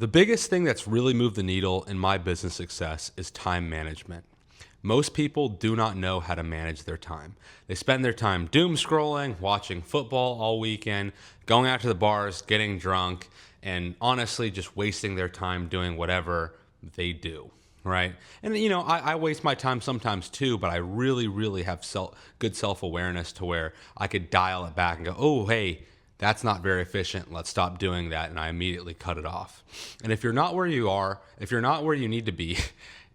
The biggest thing that's really moved the needle in my business success is time management. Most people do not know how to manage their time. They spend their time doom scrolling, watching football all weekend, going out to the bars, getting drunk, and honestly just wasting their time doing whatever they do, right? And I waste my time sometimes too, but I really have good self-awareness to where I could dial it back and go, oh, hey, that's not very efficient. Let's stop doing that. And I immediately cut it off. And if you're not where you are, if you're not where you need to be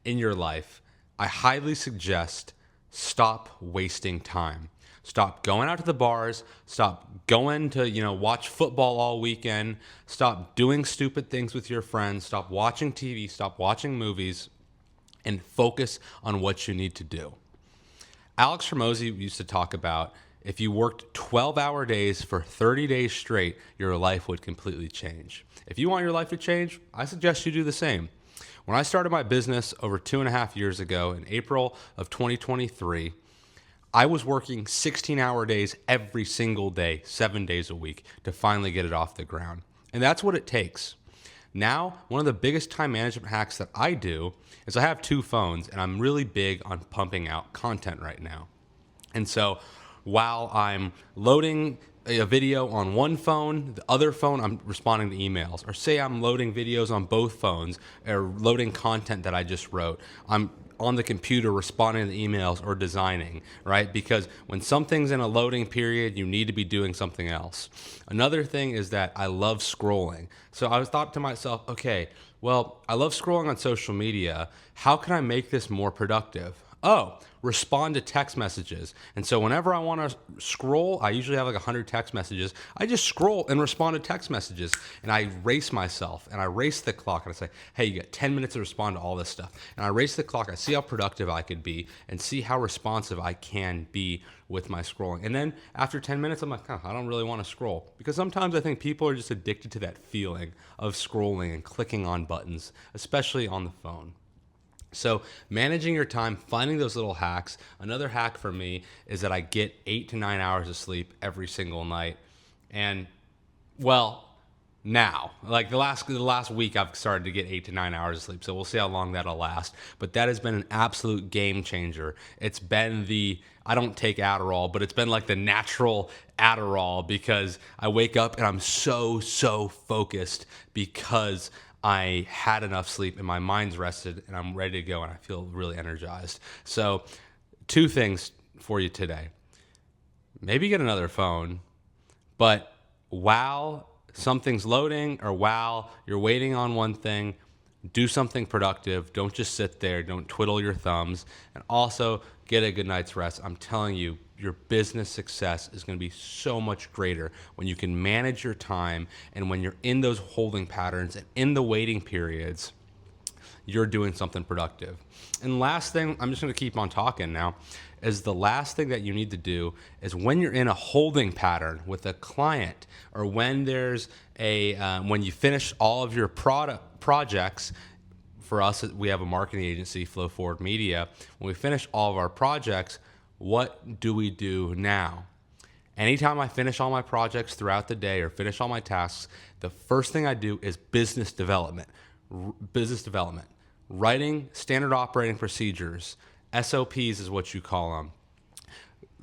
in your life, I highly suggest stop wasting time. Stop going out to the bars. Stop going to, watch football all weekend. Stop doing stupid things with your friends. Stop watching TV. Stop watching movies and focus on what you need to do. Alex Hormozi used to talk about if you worked 12-hour days for 30 days straight, your life would completely change. If you want your life to change, I suggest you do the same. When I started my business over 2.5 years ago in April of 2023, I was working 16-hour days every single day, 7 days a week to finally get it off the ground. And that's what it takes. Now, one of the biggest time management hacks that I do is I have 2 phones and I'm really big on pumping out content right now. And so while I'm loading a video on one phone, the other phone, I'm responding to emails. Or say I'm loading videos on both phones or loading content that I just wrote. I'm on the computer responding to emails or designing, right? Because when something's in a loading period, you need to be doing something else. Another thing is that I love scrolling. So I was thought to myself, okay, well, I love scrolling on social media. How can I make this more productive? Oh, respond to text messages. And so whenever I want to scroll, I usually have like 100 text messages. I just scroll and respond to text messages. And I race myself and I race the clock and I say, hey, you got 10 minutes to respond to all this stuff. And I race the clock. I see how productive I could be and see how responsive I can be with my scrolling. And then after 10 minutes, I'm like, I don't really want to scroll. Because sometimes I think people are just addicted to that feeling of scrolling and clicking on buttons, especially on the phone. So managing your time, finding those little hacks. Another hack for me is that I get 8 to 9 hours of sleep every single night. And now, like the last week, I've started to get 8 to 9 hours of sleep. So we'll see how long that'll last. But that has been an absolute game changer. It's been I don't take Adderall, but it's been like the natural Adderall because I wake up and I'm so focused because I had enough sleep and my mind's rested and I'm ready to go and I feel really energized. So 2 things for you today. Maybe get another phone, but while something's loading or while you're waiting on one thing, do something productive. Don't just sit there. Don't twiddle your thumbs. And also get a good night's rest. I'm telling you, your business success is going to be so much greater when you can manage your time and when you're in those holding patterns and in the waiting periods, you're doing something productive. And last thing, I'm just going to keep on talking now, is the last thing that you need to do is when you're in a holding pattern with a client or when there's when you finish all of your projects. For us, we have a marketing agency, Flow Forward Media. When we finish all of our projects, what do we do now? Anytime I finish all my projects throughout the day or finish all my tasks, the first thing I do is business development. Writing standard operating procedures, SOPs is what you call them.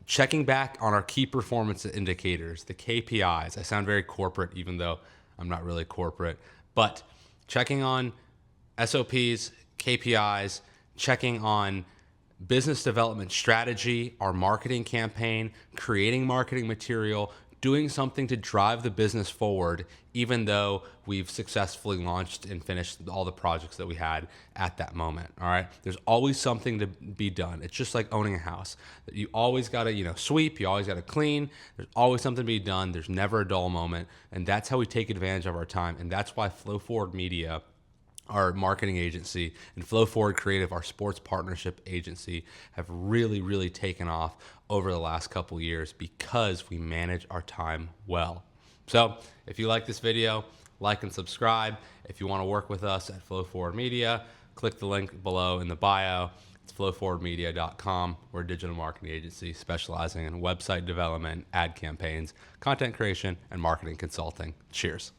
Checking back on our key performance indicators, the KPIs. I sound very corporate, even though I'm not really corporate. But checking on SOPs, KPIs, checking on business development strategy, our marketing campaign, creating marketing material, doing something to drive the business forward, even though we've successfully launched and finished all the projects that we had at that moment. All right. There's always something to be done. It's just like owning a house. You always got to, sweep. You always got to clean. There's always something to be done. There's never a dull moment. And that's how we take advantage of our time. And that's why Flow Forward Media, our marketing agency, and Flow Forward Creative, our sports partnership agency, have really taken off over the last couple years because we manage our time well. So if you like this video, like and subscribe. If you want to work with us at Flow Forward Media, click the link below in the bio. It's flowforwardmedia.com. We're a digital marketing agency specializing in website development, ad campaigns, content creation, and marketing consulting. Cheers.